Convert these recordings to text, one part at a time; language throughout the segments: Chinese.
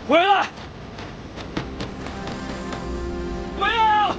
回来！不要！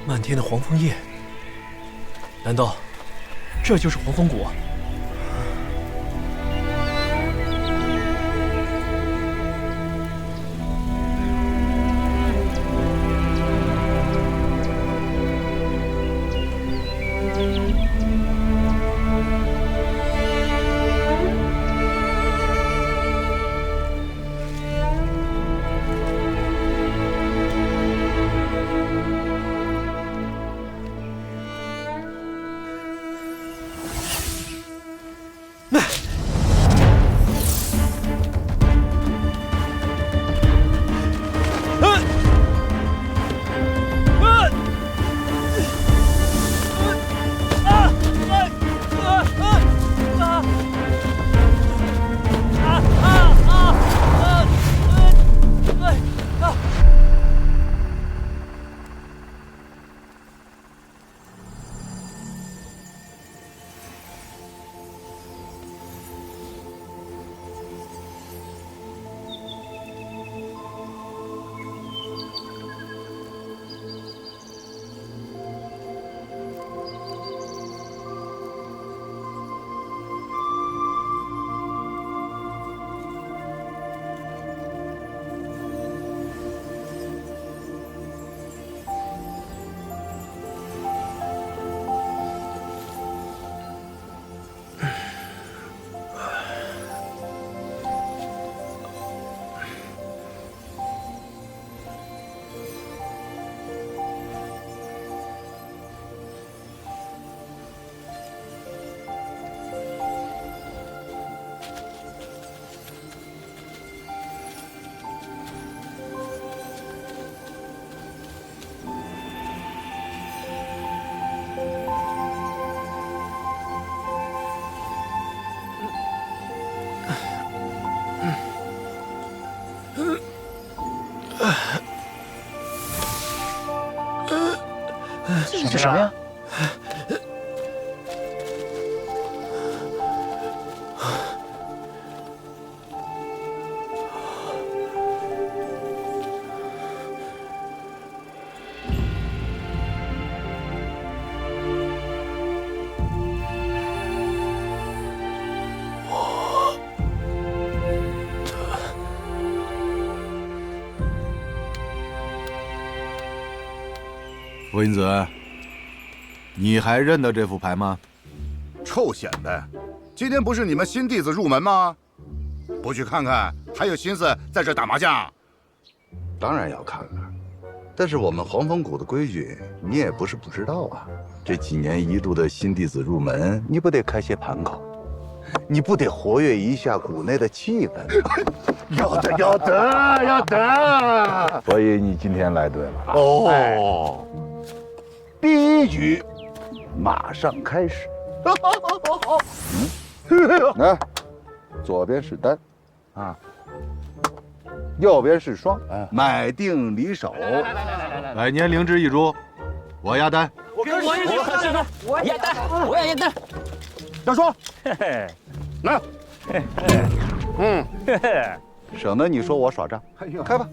漫天的黄枫叶，难道这就是黄风谷？这什么呀？傅英子，你还认得这副牌吗？臭显摆！今天不是你们新弟子入门吗？不去看看，还有心思在这打麻将？当然要看了，但是我们黄风谷的规矩，你也不是不知道啊。这几年一度的新弟子入门，你不得开些盘口，你不得活跃一下谷内的气氛？要得！所以你今天来对了。哦，第一局马上开始。来，左边是单，啊，右边是双，买定离手。百年灵芝一株，我压单。我压单，我也压单。大叔，来，省得你说我耍账。开吧。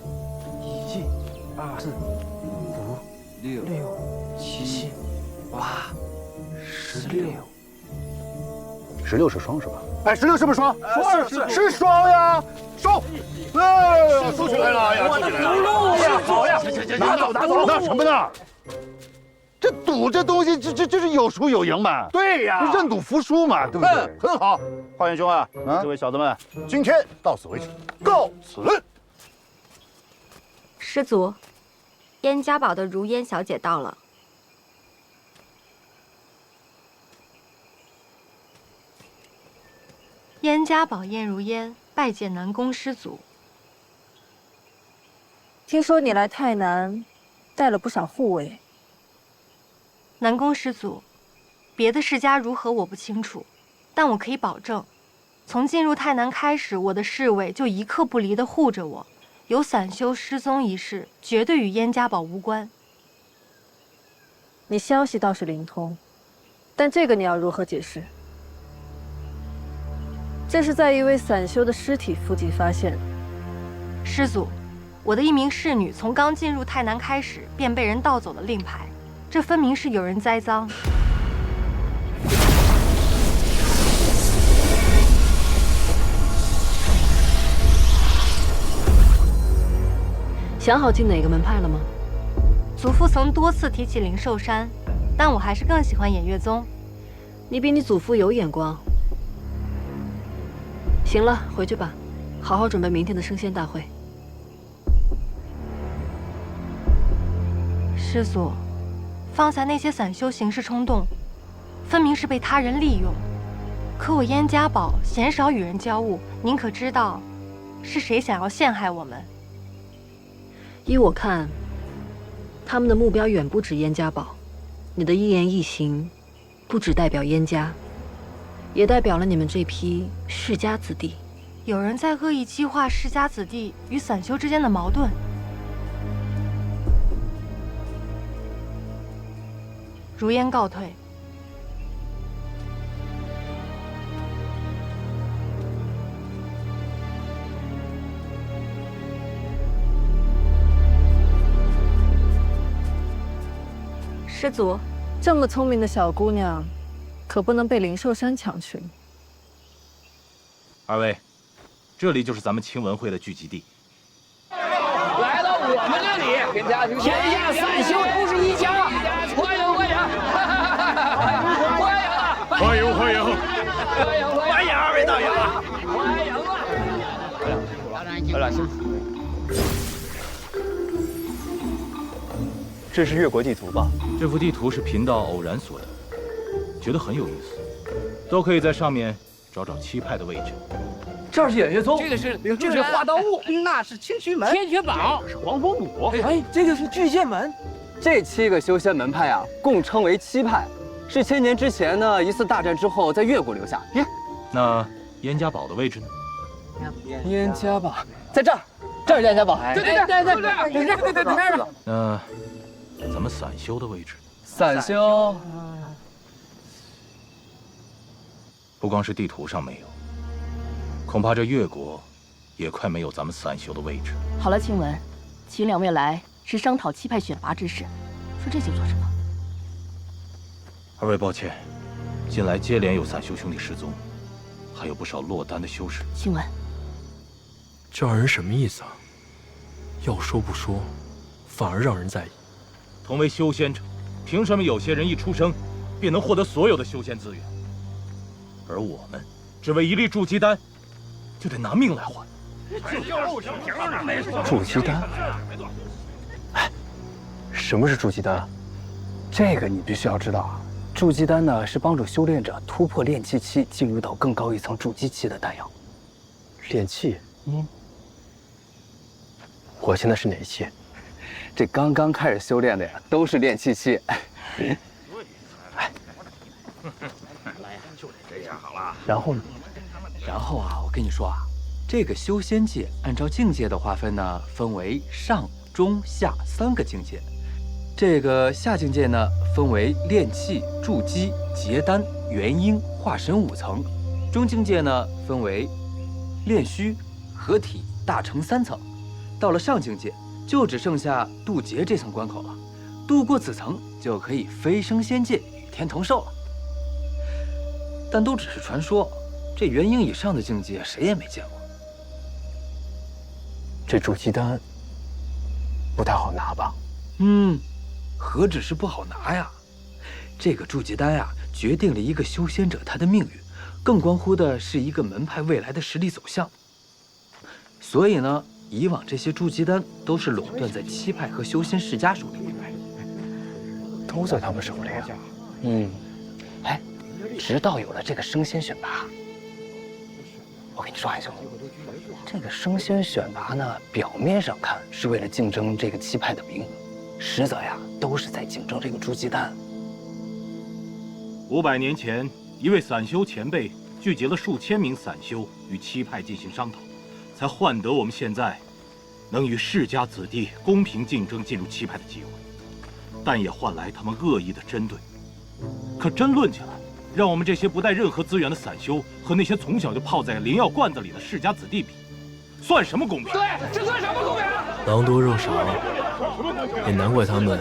1、2、4、5、6、7、8、16。16是双是吧？哎，16是不是双？是双呀，收！哎，收起来了呀，收起来了。好呀，拿走，拿什么呢？这赌这东西，这是有输有赢嘛。对呀，认赌服输嘛，对不对？很好，华元兄啊，这位小子们，今天到此为止，告辞。师祖，燕家堡的如烟小姐到了。燕家堡燕如烟拜见南宫师祖。听说你来泰南，带了不少护卫。南宫师祖，别的世家如何我不清楚，但我可以保证，从进入泰南开始，我的侍卫就一刻不离地护着我。有散修失踪一事，绝对与燕家堡无关。你消息倒是灵通，但这个你要如何解释？这是在一位散修的尸体附近发现。师祖，我的一名侍女从刚进入泰南开始，便被人盗走了令牌，这分明是有人栽赃。想好进哪个门派了吗？祖父曾多次提起灵寿山，但我还是更喜欢偃月宗。你比你祖父有眼光。行了，回去吧，好好准备明天的升仙大会。师祖，方才那些散修行事冲动，分明是被他人利用。可我燕家堡鲜少与人交恶，您可知道，是谁想要陷害我们？依我看，他们的目标远不止燕家堡。你的一言一行，不只代表燕家，也代表了你们这批世家子弟。有人在恶意激化世家子弟与散修之间的矛盾。如烟告退。师祖，这么聪明的小姑娘，可不能被灵寿山抢去。二位，这里就是咱们青文会的聚集地。来到我们这里，天下散修都是一家，欢迎欢迎，欢迎啊！欢迎欢迎欢迎二位大爷，欢迎啊！来先。这是越国地图吧？这幅地图是贫道偶然所得，觉得很有意思，都可以在上面找找七派的位置。这儿是偃月宗，这是化道物，那是清虚门，天雪堡是黄风谷。哎，这个是巨剑门。这7个修仙门派啊，共称为七派，是千年之前呢一次大战之后在越国留下。耶，那燕家堡的位置呢？燕家堡在这儿，这儿燕家堡。对，那咱们散修的位置？散修，不光是地图上没有，恐怕这越国也快没有咱们散修的位置。好了，晴雯，请两位来是商讨七派选拔之事，说这些做什么？二位抱歉，近来接连有散修兄弟失踪，还有不少落单的修士。晴雯，这二人什么意思啊？要说不说，反而让人在意。同为修仙者，凭什么有些人一出生便能获得所有的修仙资源，而我们只为一粒筑基丹，就得拿命来换？筑基丹？哎，什么是筑基丹？这个你必须要知道啊！筑基丹呢，是帮助修炼者突破炼气期，进入到更高一层筑基期的丹药。炼气？我现在是哪一期？这刚刚开始修炼的呀，都是炼气期。然后呢？然后啊，我跟你说啊，这个修仙界按照境界的划分呢，分为上、中、下3个境界。这个下境界呢，分为炼气、筑基、结丹、元婴、化神5层；中境界呢，分为炼虚、合体、大成3层。到了上境界，就只剩下渡劫这层关口了。渡过此层，就可以飞升仙界，与天同寿了。但都只是传说，这元婴以上的境界谁也没见过。这筑基丹不太好拿吧？何止是不好拿呀！这个筑基丹呀，决定了一个修仙者他的命运，更关乎的是一个门派未来的实力走向。所以呢，以往这些筑基丹都是垄断在七派和修仙世家手里，都在他们手里啊。哎，直到有了这个升仙选拔，我跟你说，韩兄，这个升仙选拔呢，表面上看是为了竞争这个7派的名额，实则呀，都是在竞争这个筑基丹。500年前，一位散修前辈聚集了数千名散修与7派进行商讨，才换得我们现在能与世家子弟公平竞争进入7派的机会，但也换来他们恶意的针对。可争论起来，让我们这些不带任何资源的散修和那些从小就泡在灵药罐子里的世家子弟比，算什么公平？对，这算什么公平？狼多肉少，也难怪他们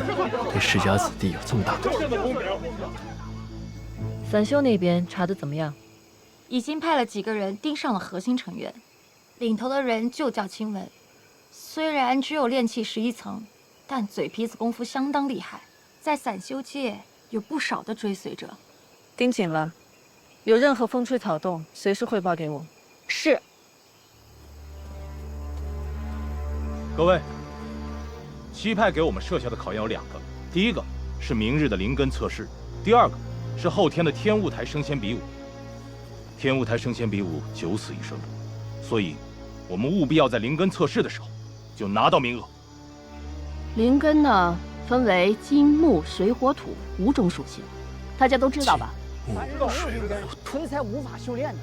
对世家子弟有这么大的敌意。散修那边查得怎么样？已经派了几个人盯上了核心成员，领头的人就叫青文。虽然只有炼气11层，但嘴皮子功夫相当厉害，在散修界有不少的追随者。盯紧了，有任何风吹草动，随时汇报给我。是。各位，7派给我们设下的考验有2个，第一个是明日的灵根测试，第2个是后天的天雾台升仙比武。天雾台升仙比武9死1生，所以我们务必要在灵根测试的时候就拿到名额。灵根呢，分为金、木、水、火、土5种属性，大家都知道吧？纯才无法修炼的。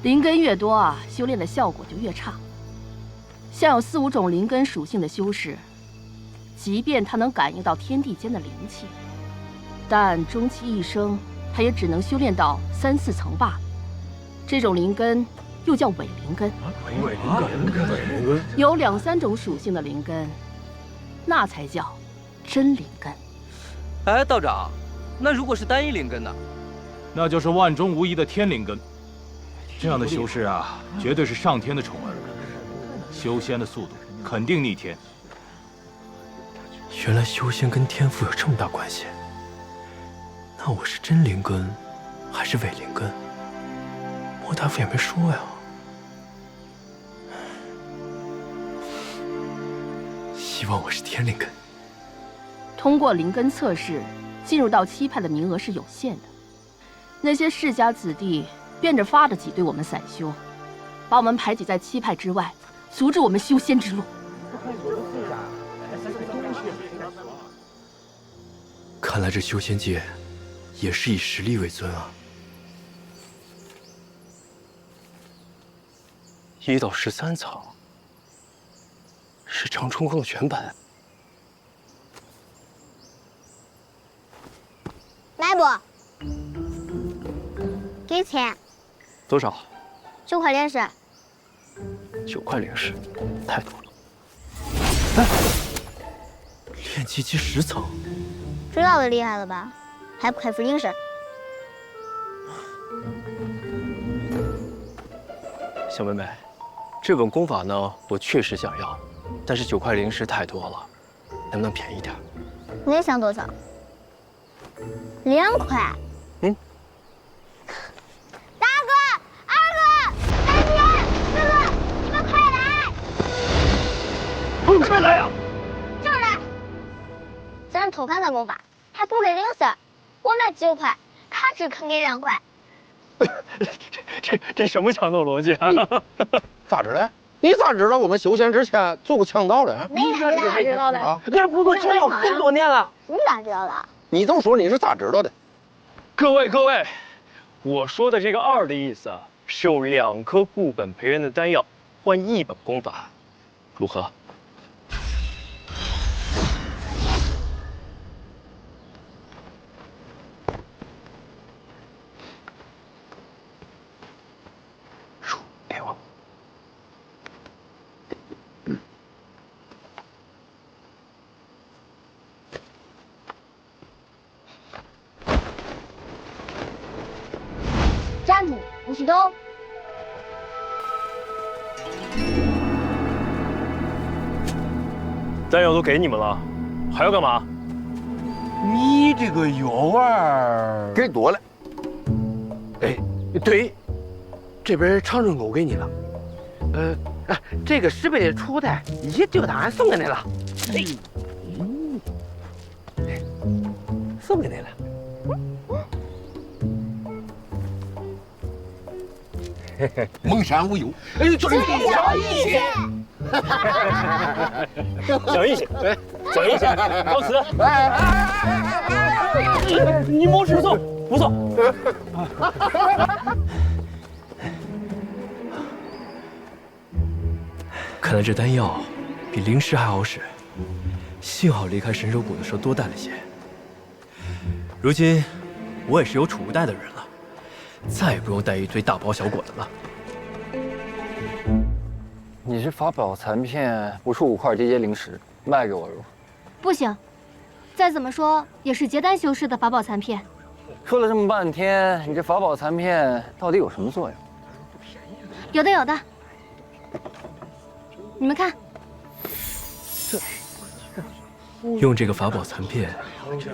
灵根越多啊，修炼的效果就越差。像有4、5种灵根属性的修士，即便他能感应到天地间的灵气，但终其一生，他也只能修炼到3、4层罢了。这种灵根又叫伪灵根。伪灵根。有2、3种属性的灵根，那才叫真灵根。哎，道长，那如果是单一灵根呢？那就是万中无一的天灵根。这样的修士啊，绝对是上天的宠儿，修仙的速度肯定逆天。原来修仙跟天赋有这么大关系。那我是真灵根，还是伪灵根？莫大夫也没说呀。希望我是天灵根。通过灵根测试，进入到7派的名额是有限的。那些世家子弟变着法的挤兑我们散修，把我们排挤在7派之外，阻止我们修仙之路。看来这修仙界也是以实力为尊啊。1到13层是长春宫全本。买不？给钱。多少9块灵石。9块灵石，太多了。哎，炼气期10层，知道的厉害了吧？还不开付灵石？小妹妹，这本功法呢，我确实想要，但是9块灵石太多了，能不能便宜点？你想多少？2块。嗯。大哥、二哥、三姐、四哥，你们快来！快来呀！正来。咱是偷看他功法，还不给灵石，我买9块，他只肯给2块。这什么强盗逻辑啊？咋知道？你咋知道我们修仙之前做过强盗的？你咋知道的？啊，这不都知道很多年了？你咋知道的？你这么说你是咋知道的？各位，我说的这个2的意思啊，是用2颗固本培元的丹药换1本功法，如何？书给我。站住，不许动！丹药都给你们了，还要干嘛？你这个药丸儿给多了。哎，对，这边长春沟给你了。这个10倍的储物袋也就当俺送给你了。送给你了。蒙山无忧，专家意见。小意见，小意见，告辞。你莫失送，不送。看来这丹药比灵石还好使，幸好离开神手谷的时候多带了些。如今我也是有储物袋的人了，再也不用带一堆大包小裹的了。你这法宝残片不出5块阶灵石，卖给我如何？不行，再怎么说也是结丹修士的法宝残片。说了这么半天，你这法宝残片到底有什么作用？有的有的，你们看，用这个法宝残片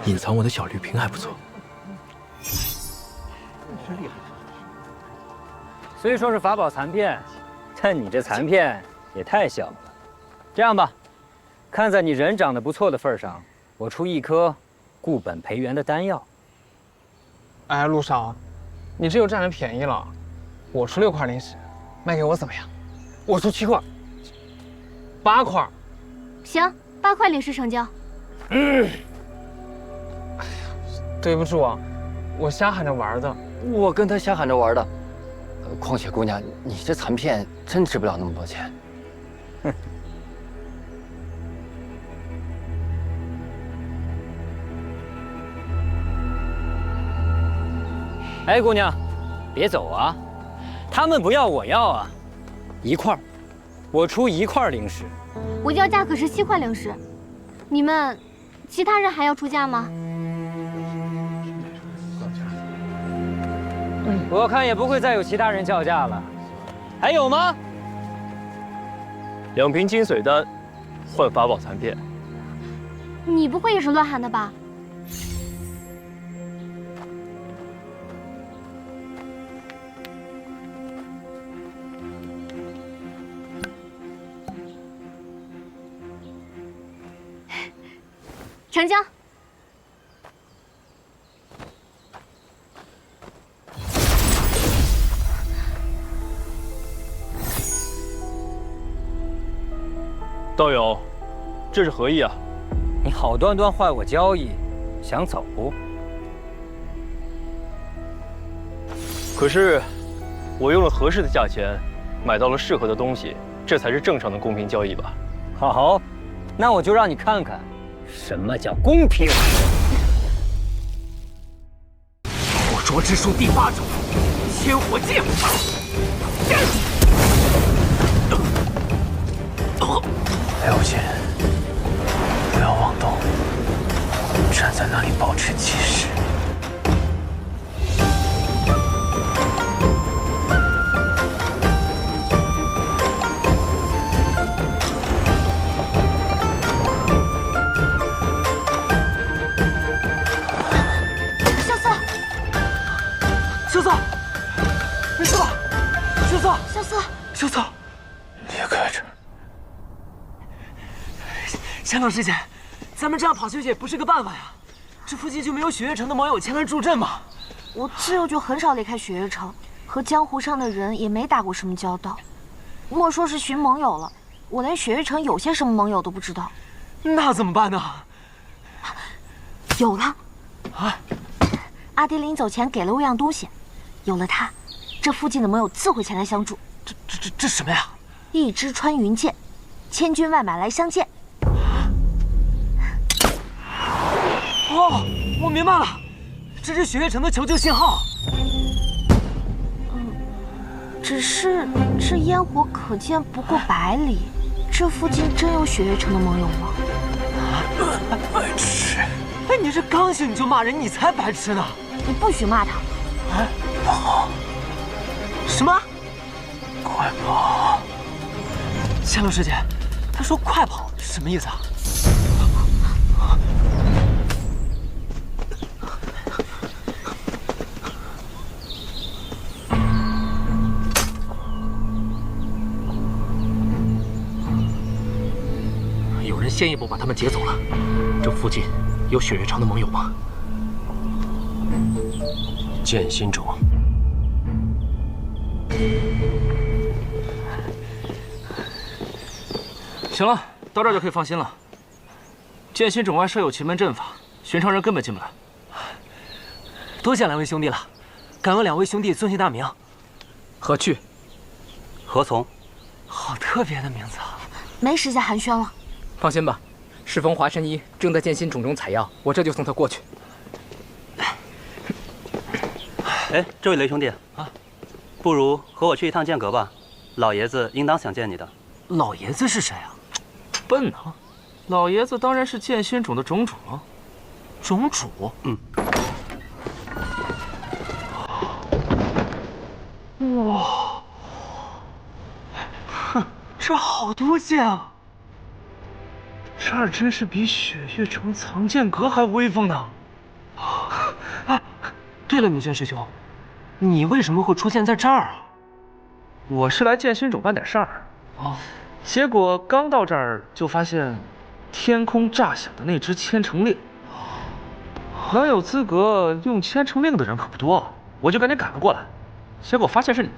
隐藏我的小绿瓶还不错。虽说是法宝残片，但你这残片也太小了。这样吧，看在你人长得不错的份上，我出1颗固本培元的丹药。哎，陆少，你这又占人便宜了。我出6块灵石，卖给我怎么样？我出7块，8块。行，8块灵石成交。对不住啊，我瞎喊着玩的。我跟他瞎喊着玩的。况且姑娘，你这残片真值不了那么多钱。哼。哎，姑娘，别走啊！他们不要，我要啊！1块，我出1块灵石。我要价可是7块灵石，你们其他人还要出价吗？我看也不会再有其他人叫价了。还有吗2瓶金水丹，换法宝残片。你不会也是乱喊的吧？成交。道友，这是何意啊？你好端端坏我交易，想走？可是，我用了合适的价钱，买到了适合的东西，这才是正常的公平交易吧？好，那我就让你看看，什么叫公平。火灼之术第8种，千火剑法。了解，不要妄动，站在那里保持气势。萧瑟，没事吧？萧瑟，萧瑟，萧瑟，离开这儿。香长师姐，咱们这样跑下去也不是个办法呀。这附近就没有雪月城的盟友前来助阵吗？我自幼就很少离开雪月城，和江湖上的人也没打过什么交道。莫说是寻盟友了，我连雪月城有些什么盟友都不知道。那怎么办呢？有了！啊！阿爹临走前给了我样东西，有了它，这附近的盟友自会前来相助。这什么呀？一支穿云箭，千军万马来相见。哦，我明白了，这是雪月城的求救信号。只是这烟火可见不过100里，这附近真有雪月城的盟友吗？白痴！哎，你这刚醒你就骂人，你才白痴呢！你不许骂他！哎，跑！什么？快跑！香柳师姐，她说快跑，什么意思啊？有人先一步把他们劫走了。这附近有雪月城的盟友吗？剑心种。行了，到这儿就可以放心了。剑心冢外设有奇门阵法，寻常人根本进不来。多谢两位兄弟了，敢问两位兄弟尊姓大名？何去？何从？好特别的名字啊！没时间寒暄了。放心吧，适逢华神医正在剑心冢中采药，我这就送他过去。哎，这位雷兄弟啊，不如和我去一趟剑阁吧，老爷子应当想见你的。老爷子是谁啊？笨啊！老爷子当然是剑心冢的冢主了。冢主？嗯。哇！哼，这好多剑啊！这儿真是比雪域城藏剑阁还威风呢！哎，对了，明轩师兄，你为什么会出现在这儿啊？我是来剑心冢办点事儿。哦。结果刚到这儿就发现，天空炸响的那只千城令，能有资格用千城令的人可不多，我就赶紧赶了过来。结果发现是你。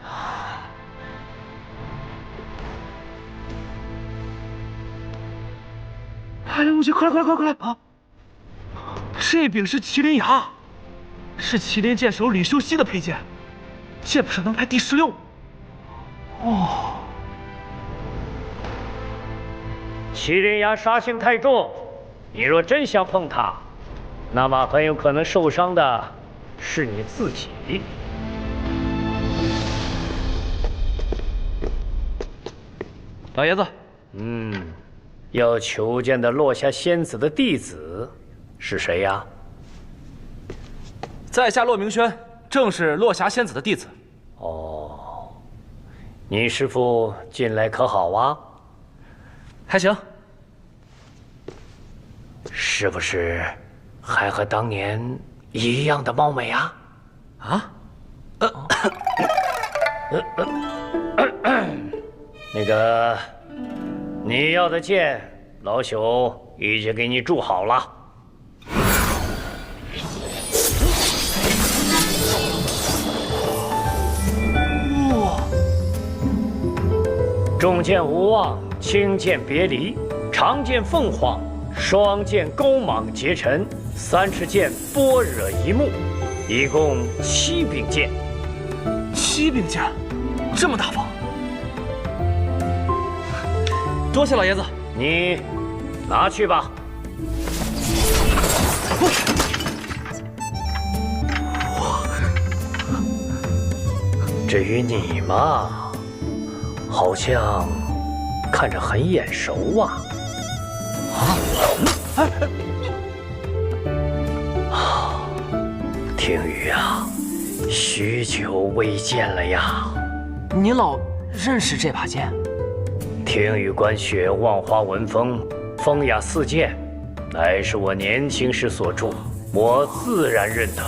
哎呦，快来啊！这柄是麒麟牙，是麒麟剑手吕修西的佩剑，剑谱上能排第16。哦。麒麟牙杀性太重，你若真想碰它，那么很有可能受伤的是你自己。老爷子，要求见的落霞仙子的弟子是谁呀？在下骆明轩，正是落霞仙子的弟子。哦，你师父近来可好啊？还行。是不是还和当年一样的貌美啊？啊？那个，你要的剑，老朽已经给你铸好了。哇！重剑无望，轻剑别离，长剑凤凰，双剑勾芒结尘，三尺剑般若一目，一共7柄剑。7柄剑，这么大方？多谢老爷子。你拿去吧。至于你嘛，好像看着很眼熟啊。听雨啊，许久未见了呀。你老认识这把剑？听雨观雪，望花闻风，风雅四剑，乃是我年轻时所著，我自然认得。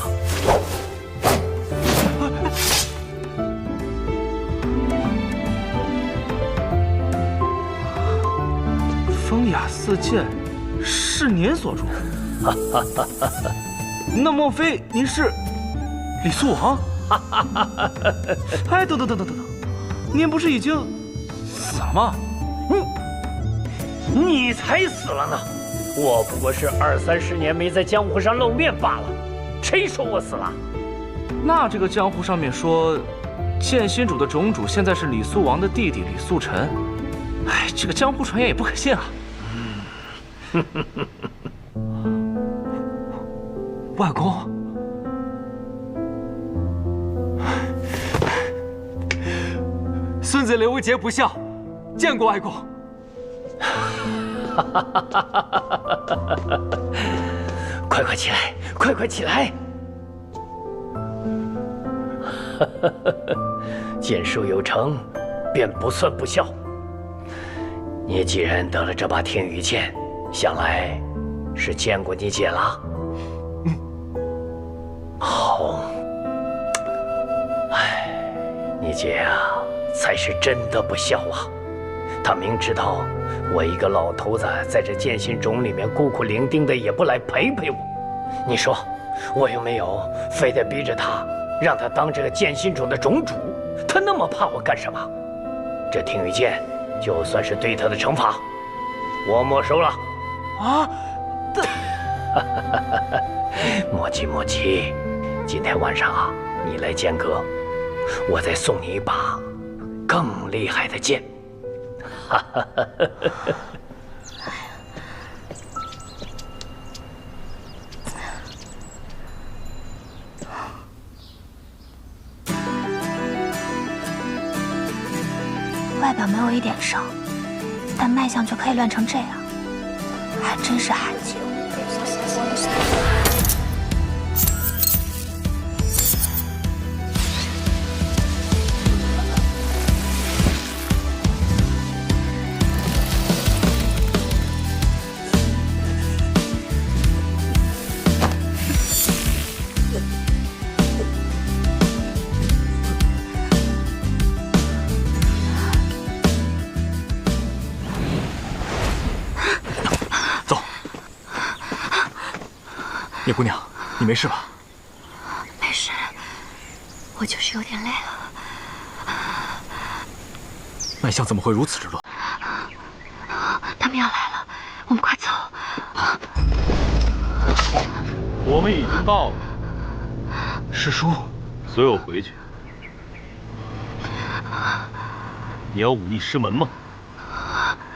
风雅四剑是您所著？那莫非您是李素王？哎，等，您不是已经死了吗？你才死了呢！我不过是20-30年没在江湖上露面罢了，谁说我死了？那这个江湖上面说，剑心主的冢主现在是李素王的弟弟李素臣，哎，这个江湖传言也不可信啊。外公，孙子刘杰不孝，见过外公。快起来，快起来！剑术有成，便不算不孝。你既然得了这把天羽剑，想来是见过你姐了。好。哎，你姐啊，才是真的不孝啊！她明知道我一个老头子在这剑心冢里面孤苦伶仃的，也不来陪陪我。你说，我又没有非得逼着他，让他当这个剑心冢的冢主。他那么怕我干什么？这听雨剑就算是对他的惩罚，我没收了。啊！莫急莫急，今天晚上啊，你来剑阁，我再送你一把更厉害的剑。外表没有一点伤，但脉象就可以乱成这样，还真是罕见。叶姑娘，你没事吧？没事，我就是有点累了。脉象怎么会如此之乱？他们要来了，我们快走。我们已经到了。师叔，随我回去。你要忤逆师门吗？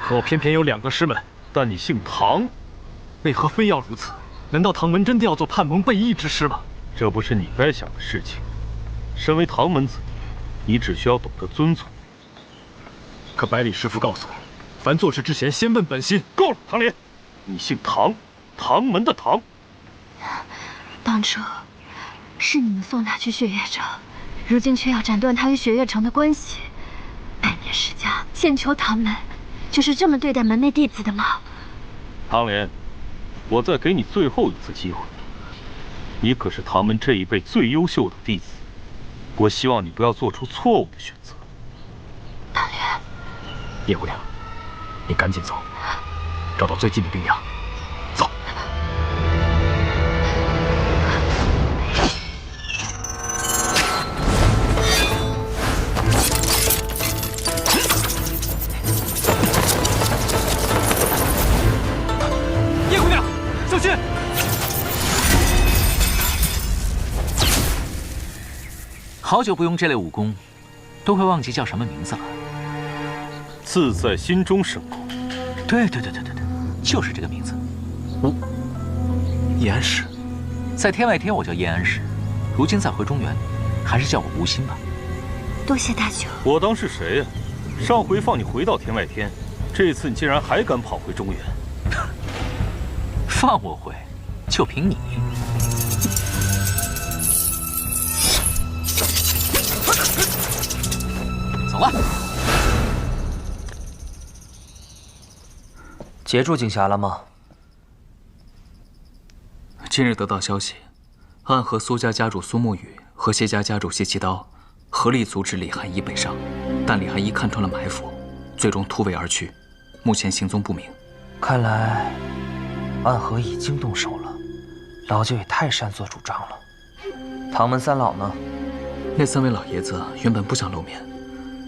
可我偏偏有2个师门，但你姓唐，为何非要如此？难道唐门真的要做叛蒙背义之师吗？这不是你该想的事情。身为唐门子，你只需要懂得遵从。可百里师傅告诉我，凡做事之前，先问本心。够了，唐林，你姓唐，唐门的唐。当初是你们送他去雪月城，如今却要斩断他与雪月城的关系。百年世家，先求唐门，就是这么对待门内弟子的吗？唐林。我再给你最后一次机会，你可是唐门这一辈最优秀的弟子，我希望你不要做出错误的选择。唐林，叶姑娘，你赶紧走，找到最近的冰崖，走。叶姑娘，小心！好久不用这类武功，都会忘记叫什么名字了。自在心中神功。对，就是这个名字。叶安石，在天外天我叫叶安石，如今再回中原，还是叫我吴心吧。多谢大舅。我当是谁呀？上回放你回到天外天，这次你竟然还敢跑回中原？放我回，就凭你？走了。截住景霞了吗？今日得到消息，暗河苏家家主苏沐雨和谢家家主谢奇刀合力阻止李寒一北上，但李寒一看穿了埋伏，最终突围而去，目前行踪不明。看来暗河已经动手了，老舅也太擅作主张了。唐门三老呢？那3位老爷子原本不想露面，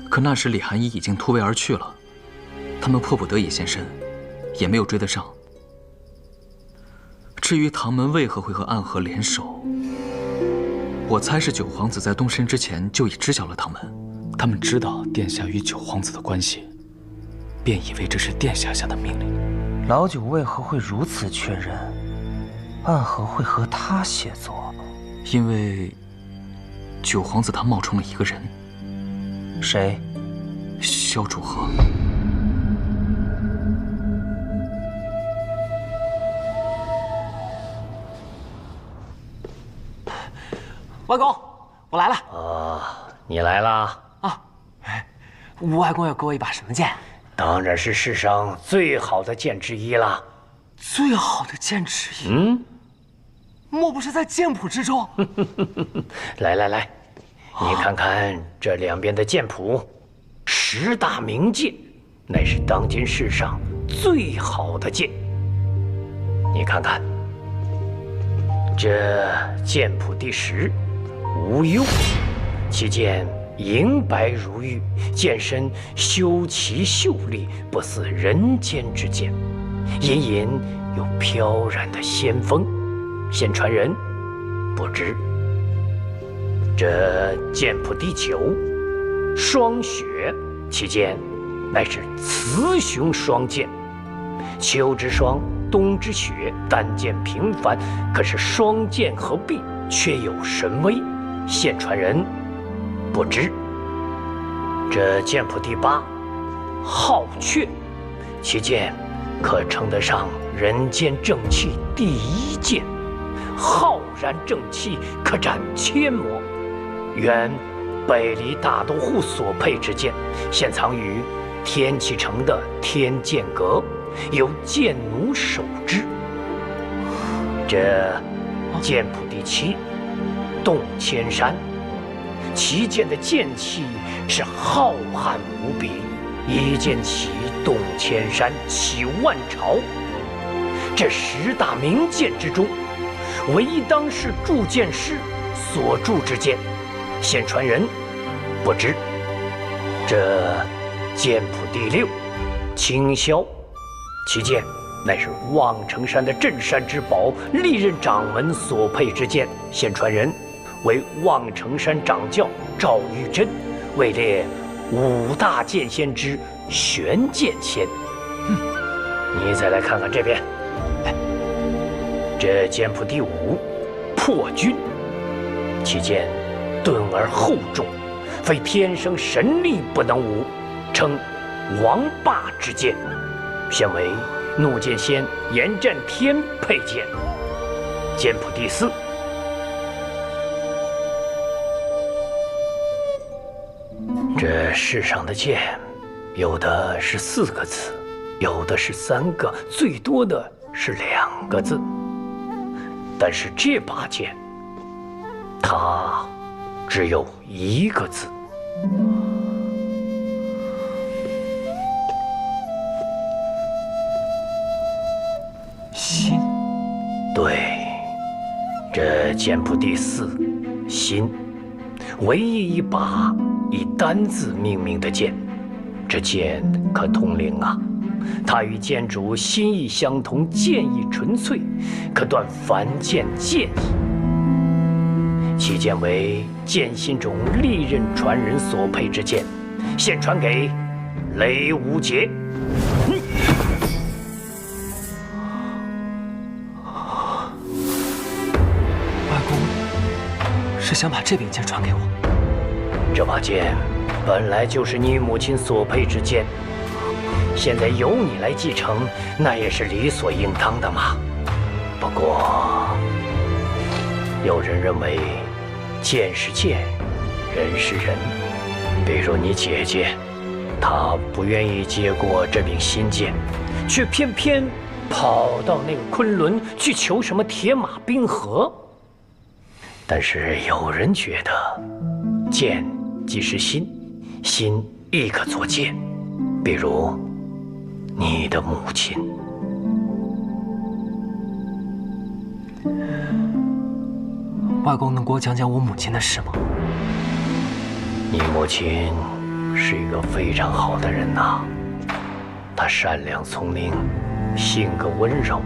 可那时李寒一已经突围而去了，他们迫不得已现身，也没有追得上。至于唐门为何会和暗河联手，我猜是九皇子在动身之前就已知晓了唐门，他们知道殿下与九皇子的关系，便以为这是殿下下的命令。老九为何会如此确认暗河会和他协作？因为九皇子他冒充了一个人。谁？萧楚河。外公，我来了。你来了啊！吴外公要给我一把什么剑？当然是世上最好的剑之一了。最好的剑之一？莫不是在剑谱之中？来，你看看这两边的剑谱，10大名剑，乃是当今世上最好的剑。你看看，这剑谱第10，无忧，其剑银白如玉，剑身修齐秀丽，不似人间之剑，隐隐有飘然的仙风。现传人不知。这剑谱第9，霜雪，其剑乃是雌雄双剑，秋之霜，冬之雪，单剑平凡，可是双剑合璧，却有神威。现传人不知。这剑谱第8，皓阙，其剑可称得上人间正气第1剑，浩然正气，可斩千魔。原北离大都护所佩之剑，现藏于天启城的天剑阁，由剑奴守之。这剑谱第7，洞千山，其剑的剑气是浩瀚无比，一剑起洞千山，起万朝。这10大名剑之中，唯一当世铸剑师所铸之剑，现传人不知。这剑谱第6，青霄，其剑乃是望城山的镇山之宝，历任掌门所佩之剑，现传人为望城山掌教赵玉珍，位列5大剑仙之玄剑仙。你再来看看这边，这剑谱第5，破军，其剑钝而厚重，非天生神力不能无，称王霸之剑，现为怒剑仙严战天佩剑。剑谱第4，这世上的剑，有的是4个字，有的是3个，最多的是2个字。但是这把剑，它只有1个字。心。对，这剑谱第4，心，唯一一把以单字命名的剑。这剑可通灵啊，它与剑主心意相通，剑意纯粹，可断凡剑剑意。其剑为剑心中历任传人所佩之剑，现传给雷无节。外公是想把这柄剑传给我？这把剑本来就是你母亲所佩之剑，现在由你来继承，那也是理所应当的嘛。不过，有人认为，剑是剑，人是人。比如你姐姐，她不愿意接过这柄新剑，却偏偏跑到那个昆仑去求什么铁马冰河。但是有人觉得，剑即是心，心亦可作剑。比如你的母亲。外公能给我讲讲我母亲的事吗？你母亲是一个非常好的人呐，她善良聪明，性格温柔，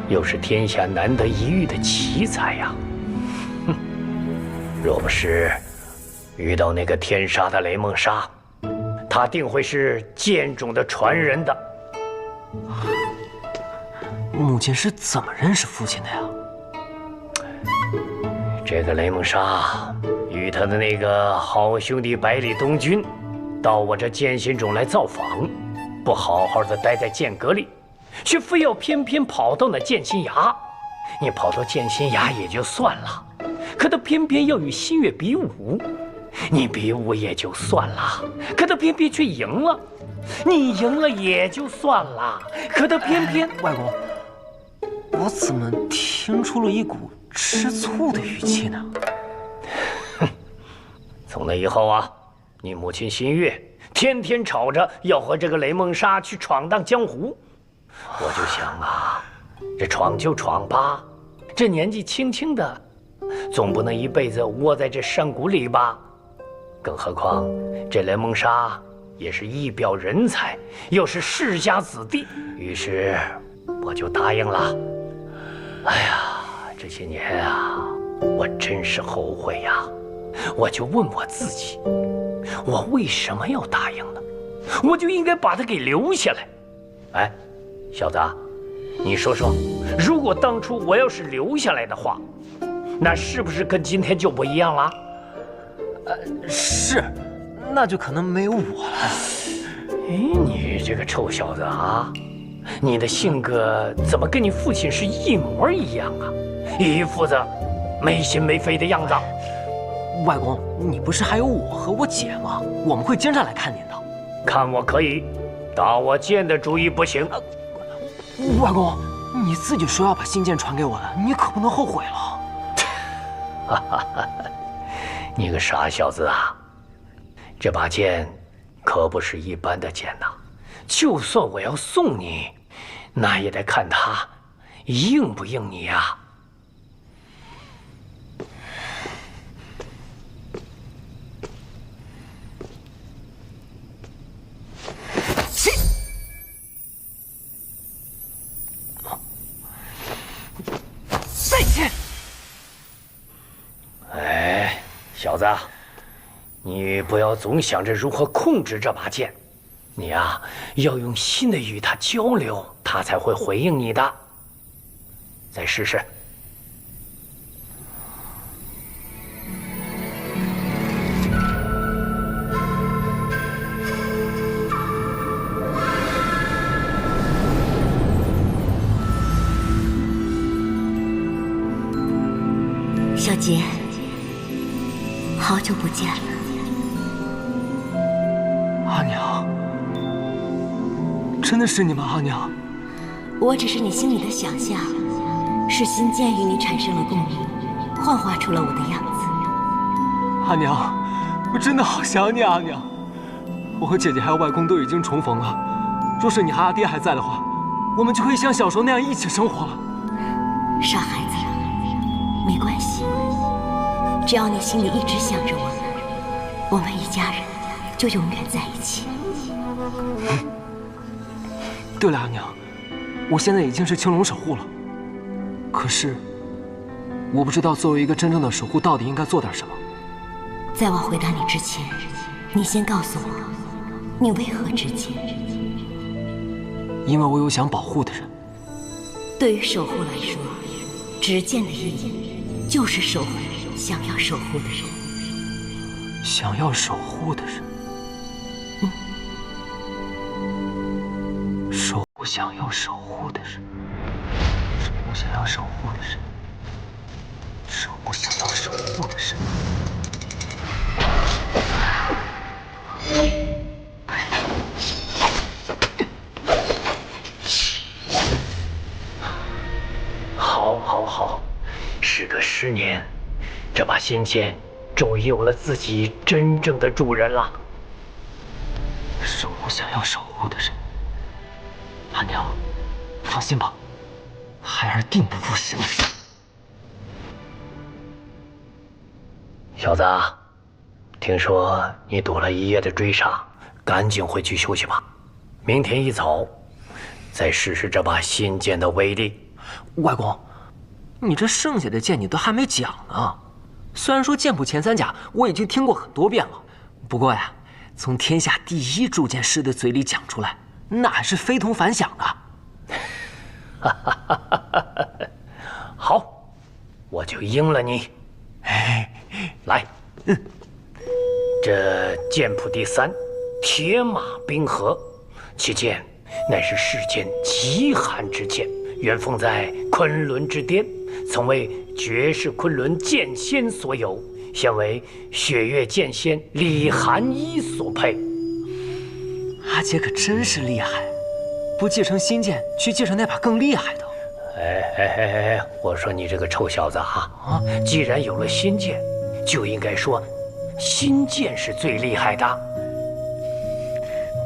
又是天下难得一遇的奇才呀。哼，若不是遇到那个天杀的雷梦莎，她定会是剑种的传人的。母亲是怎么认识父亲的呀？这个雷梦莎与他的那个好兄弟百里东军，到我这剑心中来造访，不好好的待在剑阁里，却非要偏偏跑到那剑心崖。你跑到剑心崖也就算了，可他偏偏要与新月比武，你比武也就算了，可他偏偏却赢了。你赢了也就算了，可他偏偏……外公，我怎么听出了一股吃醋的语气呢？从那以后啊，你母亲新月天天吵着要和这个雷梦莎去闯荡江湖。我就想啊，这闯就闯吧，这年纪轻轻的，总不能一辈子窝在这山谷里吧。更何况这雷蒙沙也是一表人才，又是世家子弟，于是我就答应了。哎呀，这些年啊，我真是后悔呀！我就问我自己，我为什么要答应呢？我就应该把他给留下来。哎，小子，你说说，如果当初我要是留下来的话，那是不是跟今天就不一样了？是，那就可能没有我了。哎，你这个臭小子啊，你的性格怎么跟你父亲是一模一样啊？一副子没心没肺的样子。外公，你不是还有我和我姐吗？我们会经常来看您的。看我可以，打我剑的主意不行。外公，你自己说要把信件传给我的，你可不能后悔了。哈哈哈！你个傻小子啊！这把剑可不是一般的剑呐，就算我要送你，那也得看它应不应你呀。再见。哎，小子，你不要总想着如何控制这把剑，你呀，要用心的与它交流，它才会回应你的。再试试。小杰，好久不见了。阿娘，真的是你吗？阿娘，我只是你心里的想象，是心剑与你产生了共鸣，幻化出了我的样子。阿娘，我真的好想你，阿娘。我和姐姐还有外公都已经重逢了，若是你和阿爹还在的话，我们就可以像小时候那样一起生活了。傻孩子，没关系，只要你心里一直想着我们，我们一家人就永远在一起。对了，阿娘，我现在已经是青龙守护了，可是我不知道作为一个真正的守护，到底应该做点什么。在我回答你之前，你先告诉我，你为何执剑？因为我有想保护的人。对于守护来说，执剑的意义就是守护想要守护的人。想要守护的人。想要守护的人，守护想要守护的人，守护想要守护的人。好，好，好！时隔10年，这把仙剑终于有了自己真正的主人了。守护想要守护的人。阿娘，放心吧，孩儿定不负神。小子，听说你躲了1夜的追杀，赶紧回去休息吧。明天一早，再试试这把新剑的威力。外公，你这剩下的剑你都还没讲呢。虽然说剑谱前3甲我已经听过很多遍了，不过呀，从天下第1铸剑师的嘴里讲出来，那还是非同凡响的。好，我就应了你。来，这剑谱第3，铁马冰河，其剑乃是世间极寒之剑，原封在昆仑之巅，曾为绝世昆仑剑仙所有，现为雪月剑仙李寒一所配。阿姐可真是厉害，不继承新剑，去继承那把更厉害的。哎，我说你这个臭小子啊！既然有了新剑，就应该说新剑是最厉害的。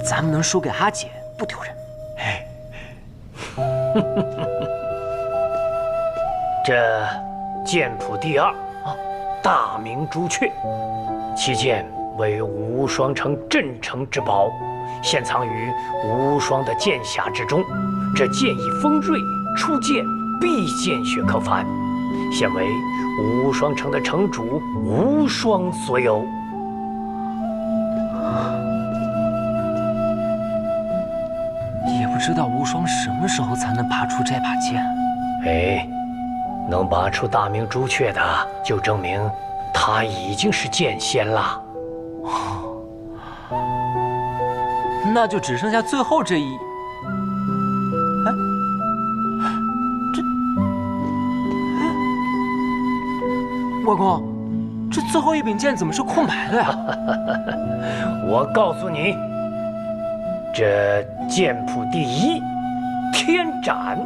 咱们能输给阿姐不丢人。这剑谱第2，大明朱雀，其剑为无双城镇城之宝，现藏于无双的剑匣之中。这剑意锋锐，出剑必见血可翻，现为无双城的城主无双所有。也不知道无双什么时候才能拔出这把剑。哎，能拔出大明朱雀的，就证明他已经是剑仙了。那就只剩下最后这一。哎，外公，这最后一柄剑怎么是空白的呀？我告诉你，这剑谱第一，天斩，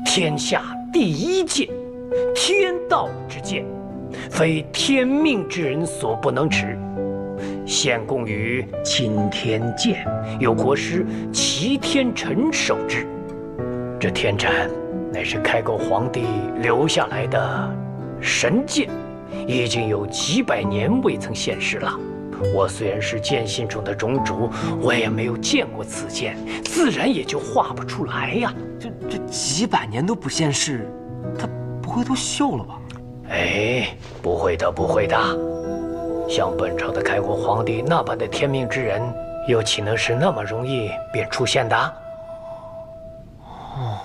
天下第一剑，天道之剑，非天命之人所不能持。现供于钦天监，有国师齐天辰守之。这天斩乃是开国皇帝留下来的神剑，已经有几百年未曾现世了。我虽然是剑心中的种主，我也没有见过此剑，自然也就画不出来呀。这几百年都不现世，他不会都锈了吧？哎，不会的，不会的。像本朝的开国皇帝那般的天命之人，又岂能是那么容易便出现的？哦。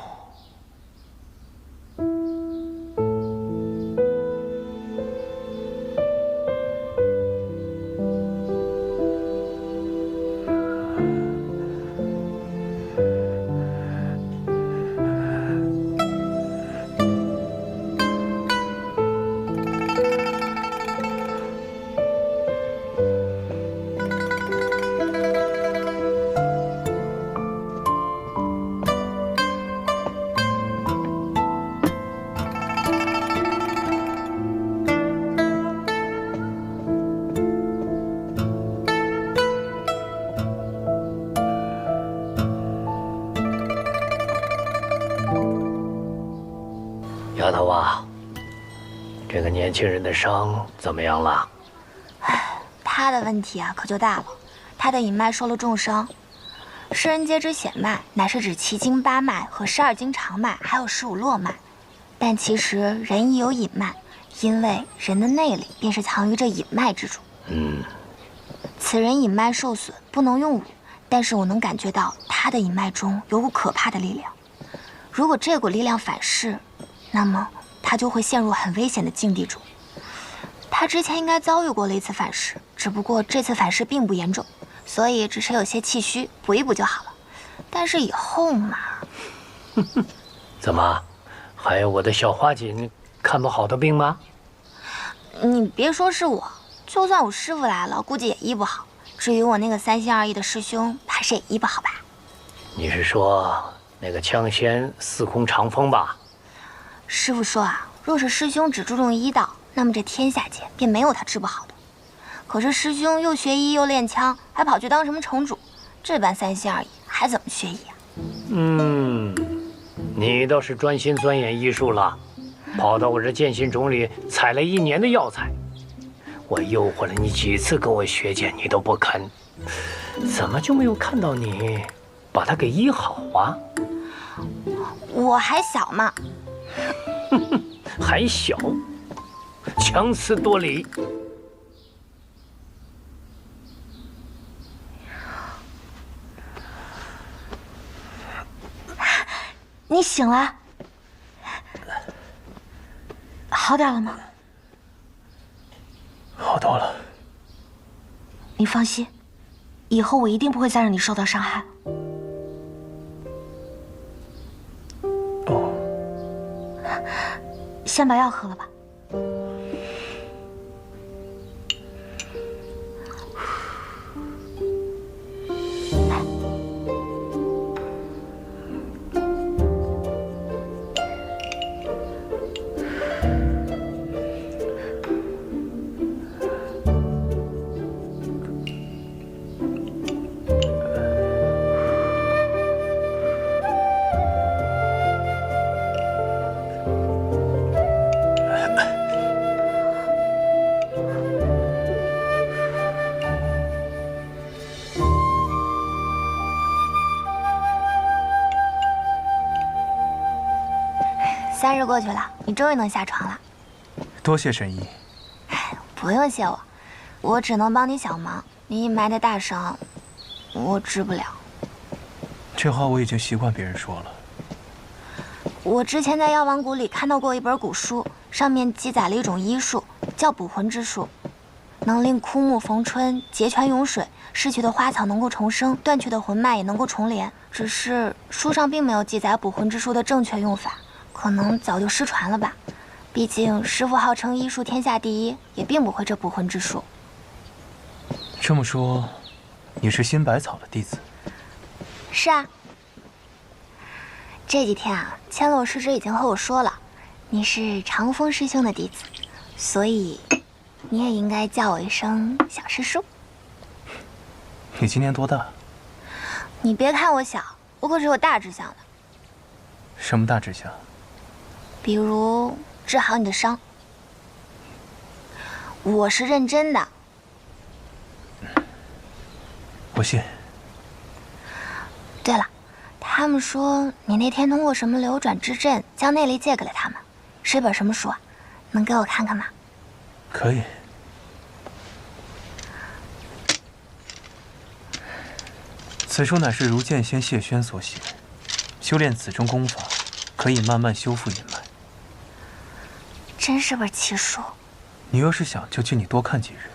丫头啊，这个年轻人的伤怎么样了？他的问题啊可就大了，他的隐脉受了重伤。世人皆知显脉乃是指奇经八脉和12经长脉，还有15络脉。但其实人亦有隐脉，因为人的内力便是藏于这隐脉之中。此人隐脉受损，不能用武，但是我能感觉到他的隐脉中有股可怕的力量。如果这股力量反噬，那么他就会陷入很危险的境地中。他之前应该遭遇过了一次反噬，只不过这次反噬并不严重，所以只是有些气虚，补一补就好了。但是以后嘛……怎么，还有我的小花锦看不好的病吗？你别说是我，就算我师傅来了，估计也医不好。至于我那个3心2意的师兄，怕是也医不好吧？你是说那个枪仙司空长风吧？师傅说啊，若是师兄只注重医道，那么这天下间便没有他治不好的。可是师兄又学医又练枪，还跑去当什么城主，这般3心2意还怎么学医啊？你倒是专心钻研医术了，跑到我这剑心冢里采了1年的药材。我诱惑了你几次跟我学剑，你都不肯，怎么就没有看到你把它给医好啊？我还小嘛。还小，强词夺理。你醒了，好点了吗？好多了。你放心，以后我一定不会再让你受到伤害了。先把药喝了吧。3日过去了，你终于能下床了。多谢神医。不用谢我，我只能帮你小忙。你隐埋的大伤，我治不了。这话我已经习惯别人说了。我之前在药王谷里看到过一本古书，上面记载了一种医术，叫捕魂之术，能令枯木逢春，结泉涌水，逝去的花草能够重生，断去的魂脉也能够重连。只是书上并没有记载捕魂之术的正确用法，可能早就失传了吧。毕竟师父号称医术天下第一，也并不会这捕魂之术。这么说，你是新百草的弟子？是啊。这几天啊，千落师侄已经和我说了，你是长风师兄的弟子，所以你也应该叫我一声小师叔。你今年多大？你别看我小，我可是有大志向的。什么大志向？比如治好你的伤。我是认真的。我信。对了，他们说你那天通过什么流转之阵将内力借给了他们，是一本什么书啊？能给我看看吗？可以。此书乃是如剑仙谢轩所写，修炼此中功法，可以慢慢修复阴脉。真是本奇书。你要是想，就请你多看几日。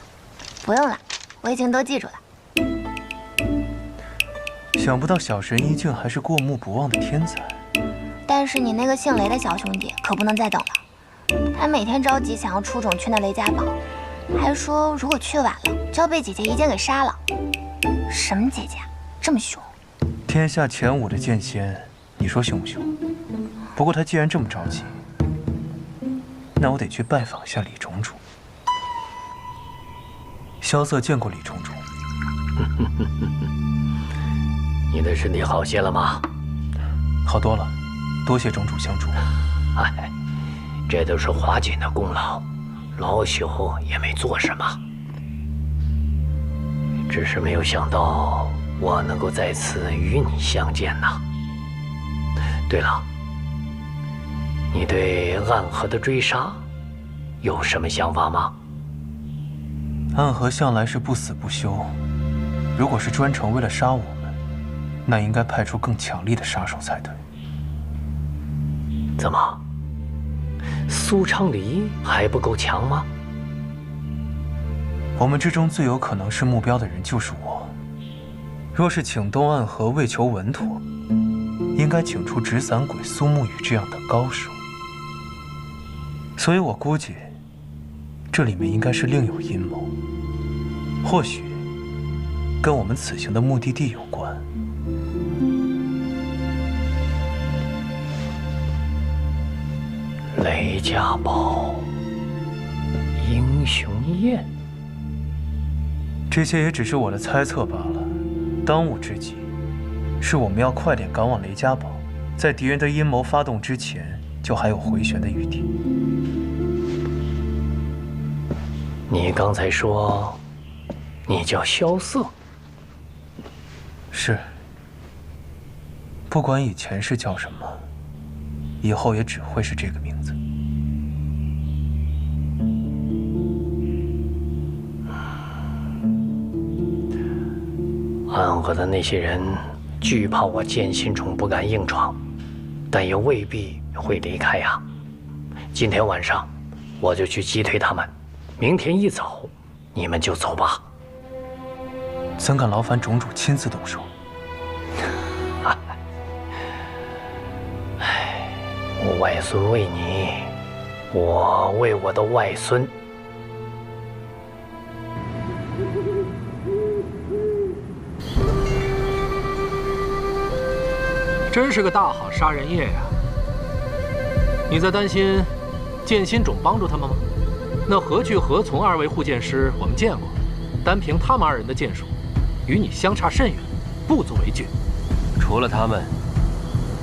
不用了，我已经都记住了。想不到小神医竟还是过目不忘的天才。但是你那个姓雷的小兄弟可不能再等了，他每天着急想要出种去那雷家堡，还说如果去晚了就要被姐姐一剑给杀了。什么姐姐啊，这么凶？天下前5的剑仙，你说凶不凶？不过他既然这么着急，那我得去拜访一下李种种。萧瑟见过李种种。你的身体好些了吗？好多了，多谢种种相助。哎，这都是华锦的功劳，老朽也没做什么，只是没有想到我能够再次与你相见呐。对了，你对暗河的追杀有什么想法吗？暗河向来是不死不休，如果是专程为了杀我们，那应该派出更强力的杀手才对。怎么，苏昌黎还不够强吗？我们之中最有可能是目标的人就是我。若是请动暗河为求稳妥，应该请出纸伞鬼苏沐雨这样的高手。所以我估计，这里面应该是另有阴谋，或许跟我们此行的目的地有关。雷家堡，英雄宴，这些也只是我的猜测罢了。当务之急，是我们要快点赶往雷家堡，在敌人的阴谋发动之前，就还有回旋的余地。你刚才说，你叫萧瑟？是。不管以前是叫什么，以后也只会是这个名字。暗河的那些人惧怕我剑心虫不敢硬闯，但也未必会离开呀。今天晚上我就去击退他们，明天一早你们就走吧。怎敢劳烦种主亲自动手？我外孙为你，我为我的外孙。真是个大好杀人夜呀！你在担心剑心种帮助他们吗？那何去何从2位护剑师我们见过，单凭他们2人的剑术，与你相差甚远，不足为惧。除了他们，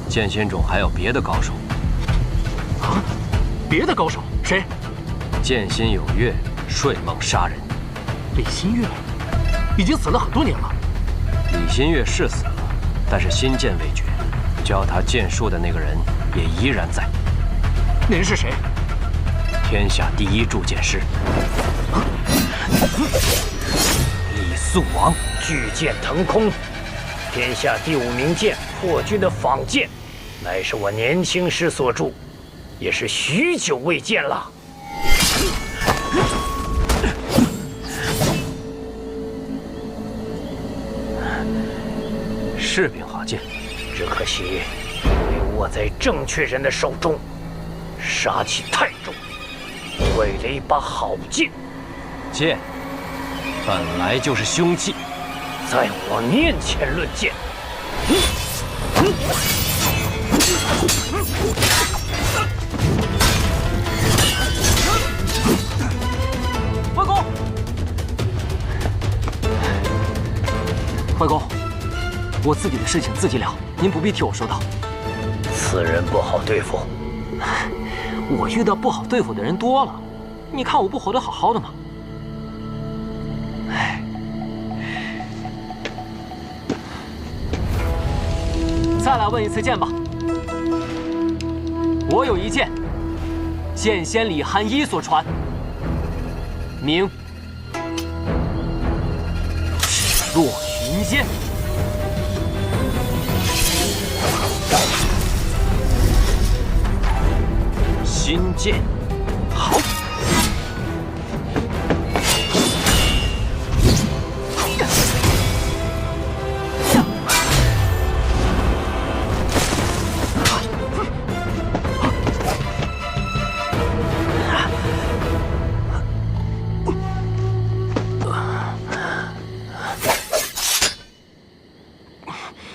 剑心种还有别的高手。啊？别的高手？谁？剑心有月，睡梦杀人。李新月已经死了很多年了。李新月是死了，但是心剑未绝，教他剑术的那个人也依然在。您是谁？天下第一铸剑师，李素王。巨剑腾空，天下第5名剑破军的仿剑，乃是我年轻时所铸，也是许久未见了。是柄好剑，只可惜被握在正确人的手中，杀气太重，毁了一把好剑。剑本来就是凶器，在我面前论剑。外公，外公，我自己的事情自己了，您不必替我说道。此人不好对付。我遇到不好对付的人多了，你看我不活得好好的吗？再来问一次剑吧。我有一剑，剑仙李寒一所传，名赤落云剑。新剑，好。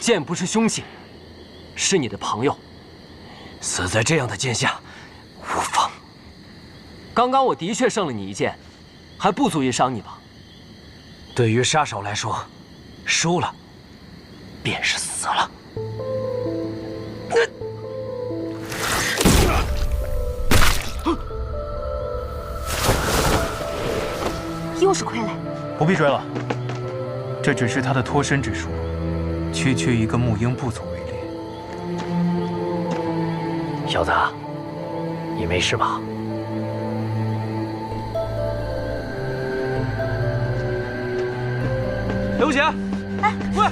剑不是凶器，是你的朋友，死在这样的剑下，无妨。刚刚我的确胜了你一剑，还不足以伤你吧？对于杀手来说，输了便是死了。又是傀儡。不必追了，这只是他的脱身之术，区区一个木鹰不足为虑。小子，你没事吧？刘姐，哎，喂！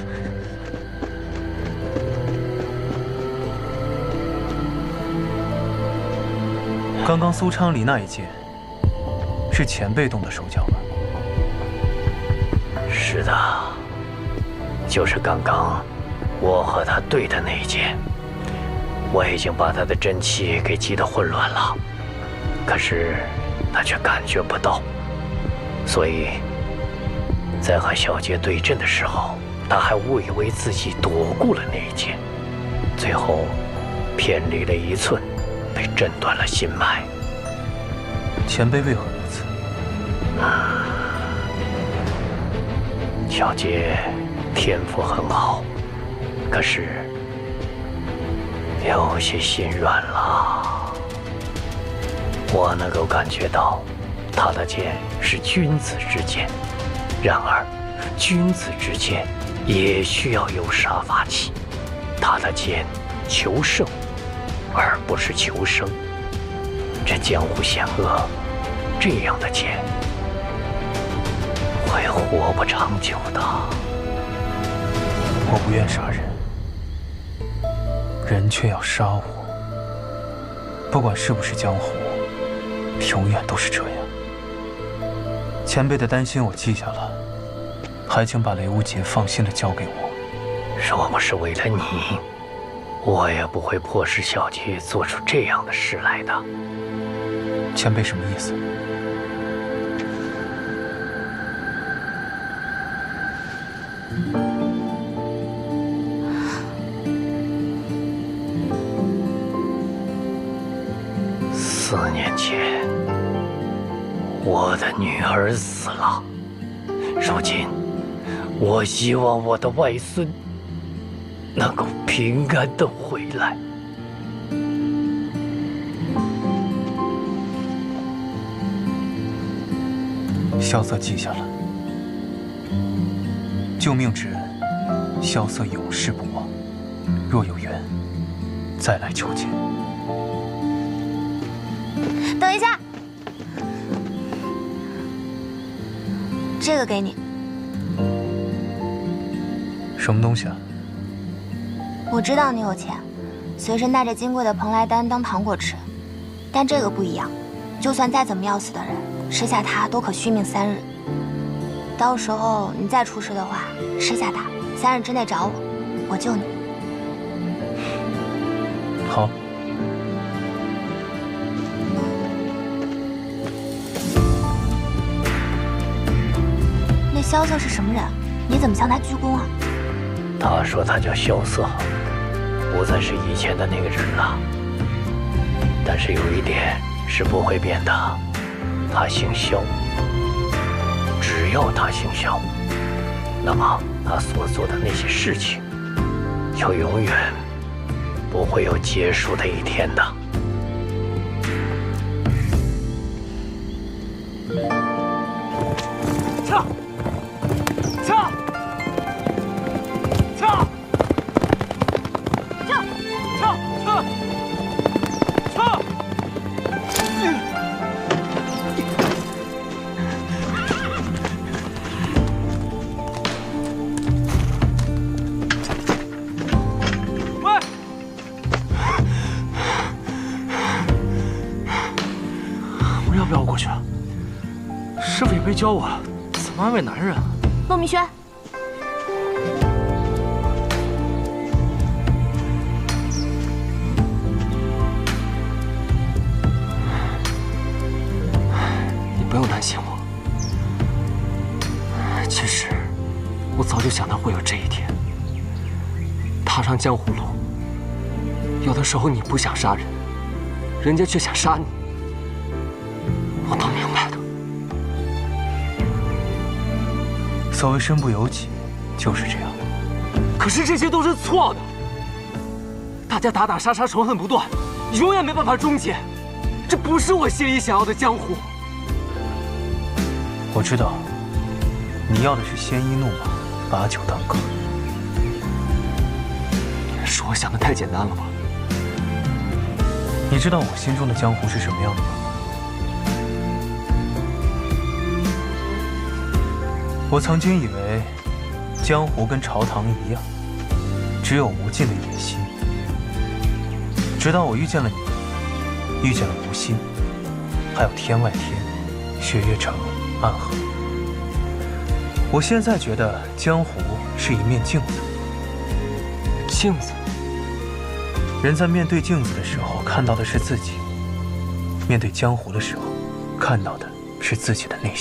刚刚苏昌黎那一剑，是前辈动的手脚吧？是的，就是刚刚我和他对的那一剑，我已经把他的真气给击得混乱了，可是他却感觉不到，所以在和小杰对阵的时候，他还误以为自己躲过了那一剑，最后偏离了1寸，被震断了心脉。前辈为何如此？小杰天赋很好，可是有些心软了。我能够感觉到，他的剑是君子之剑，然而君子之剑也需要有杀伐气。他的剑求胜，而不是求生。这江湖险恶，这样的剑会活不长久的。我不愿杀人，人却要杀我。不管是不是江湖，永远都是这样。前辈的担心我记下了，还请把雷无节放心的交给我。若不是为了你，我也不会迫使小杰做出这样的事来的。前辈什么意思？4年前，我的女儿死了。如今，我希望我的外孙能够平安的回来。萧瑟记下了。救命之恩，萧瑟永世不忘。若有缘，再来求见。等一下，这个给你。什么东西啊？我知道你有钱，随身带着金贵的蓬莱丹当糖果吃，但这个不一样，就算再怎么要死的人，吃下它都可续命3日。到时候你再出事的话，吃下它，3日之内找我，我救你。好。那萧瑟是什么人？你怎么向他鞠躬啊？他说他叫萧瑟，不再是以前的那个人了。但是有一点是不会变的，他姓萧。只要他姓萧，那么他所做的那些事情，就永远不会有结束的一天的。撤！撤！撤！撤！撤！撤！喂！我要不要过去啊？师傅也没教我怎么安慰男人啊。陆明轩，你不用担心我。其实，我早就想到会有这一天。踏上江湖路，有的时候你不想杀人，人家却想杀你，我都明白的。所谓身不由己，就是这样。可是这些都是错的，大家打打杀杀，仇恨不断，永远没办法终结。这不是我心里想要的江湖。我知道，你要的是鲜衣怒马，把酒当歌。是我想的太简单了吧？你知道我心中的江湖是什么样的吗？我曾经以为，江湖跟朝堂一样，只有无尽的野心。直到我遇见了你，遇见了无心，还有天外天、雪月城、暗河。我现在觉得江湖是一面镜子。镜子。人在面对镜子的时候看到的是自己，面对江湖的时候看到的是自己的内心。